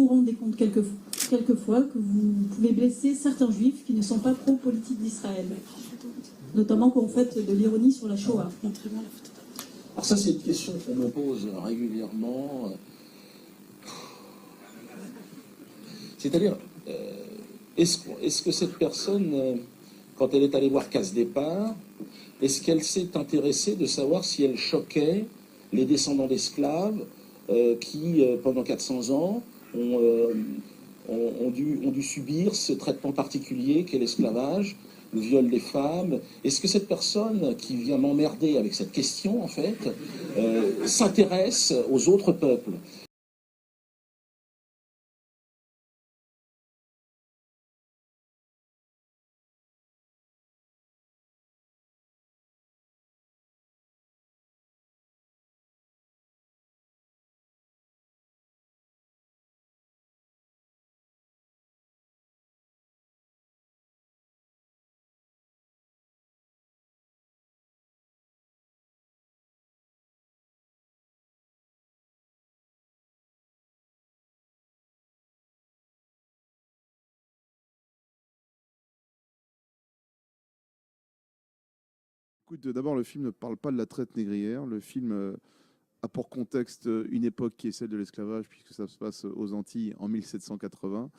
rendez compte quelquefois que vous pouvez blesser certains juifs qui ne sont pas pro-politique d'Israël, notamment quand vous faites de l'ironie sur la Shoah. Alors ça, c'est une question qu'on me pose régulièrement. C'est-à-dire, est-ce que cette personne, quand elle est allée voir Casse Départ, est-ce qu'elle s'est intéressée de savoir si elle choquait les descendants d'esclaves qui, pendant 400 ans, ont dû subir ce traitement particulier qu'est l'esclavage, le viol des femmes? Est-ce que cette personne qui vient m'emmerder avec cette question, en fait, s'intéresse aux autres peuples? Écoute, d'abord, le film ne parle pas de la traite négrière. Le film a pour contexte une époque qui est celle de l'esclavage, puisque ça se passe aux Antilles en 1780.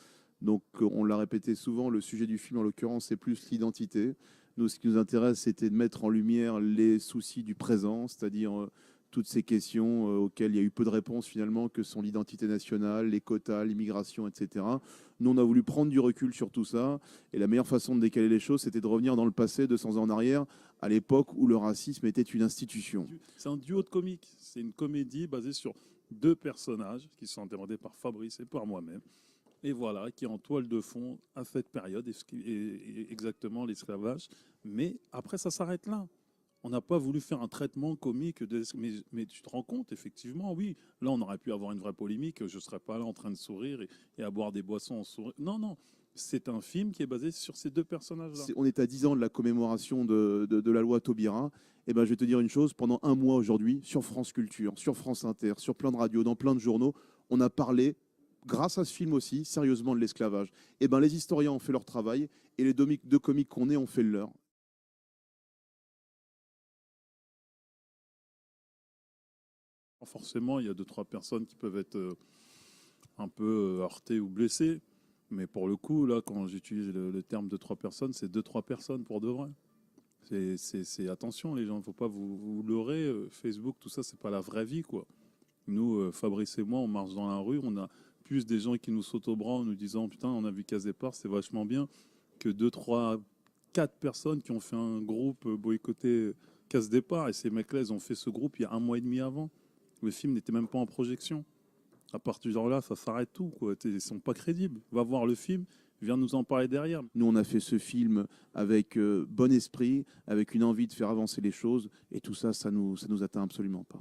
Donc, on l'a répété souvent, le sujet du film, en l'occurrence, c'est plus l'identité. Nous, ce qui nous intéresse, c'était de mettre en lumière les soucis du présent, c'est-à-dire toutes ces questions auxquelles il y a eu peu de réponses finalement, que sont l'identité nationale, les quotas, l'immigration, etc. Nous, on a voulu prendre du recul sur tout ça, et la meilleure façon de décaler les choses, c'était de revenir dans le passé, 200 ans en arrière, à l'époque où le racisme était une institution. C'est un duo de comiques. C'est une comédie basée sur deux personnages qui sont interprétés par Fabrice et par moi-même. Et voilà, qui est en toile de fond à cette période, et exactement l'esclavage. Mais après, ça s'arrête là. On n'a pas voulu faire un traitement comique, mais tu te rends compte, effectivement, oui, là, on aurait pu avoir une vraie polémique, je ne serais pas là en train de sourire et à boire des boissons en sourire. Non, non, c'est un film qui est basé sur ces deux personnages-là. On est à 10 ans de la commémoration de la loi Taubira. Et ben, je vais te dire une chose, pendant un mois aujourd'hui, sur France Culture, sur France Inter, sur plein de radios, dans plein de journaux, on a parlé, grâce à ce film aussi, sérieusement de l'esclavage. Et ben, les historiens ont fait leur travail et les deux comiques qu'on est ont fait le leur. Forcément, il y a 2-3 personnes qui peuvent être un peu heurtées ou blessées. Mais pour le coup, là, quand j'utilise le terme 2-3 personnes, c'est 2-3 personnes pour de vrai. C'est attention, les gens, il ne faut pas vous leurrer. Facebook, tout ça, c'est pas la vraie vie, quoi. Nous, Fabrice et moi, on marche dans la rue, on a plus des gens qui nous sautent au bras en nous disant putain, on a vu Casse Départ, c'est vachement bien, que 2, 3, 4 personnes qui ont fait un groupe boycotté Casse Départ. Et ces mecs-là, ils ont fait ce groupe il y a 1 mois et demi avant. Le film n'était même pas en projection. À partir de là, ça s'arrête tout, quoi. Ils ne sont pas crédibles. Va voir le film, viens nous en parler derrière. Nous, on a fait ce film avec bon esprit, avec une envie de faire avancer les choses, et tout ça, ça nous atteint absolument pas.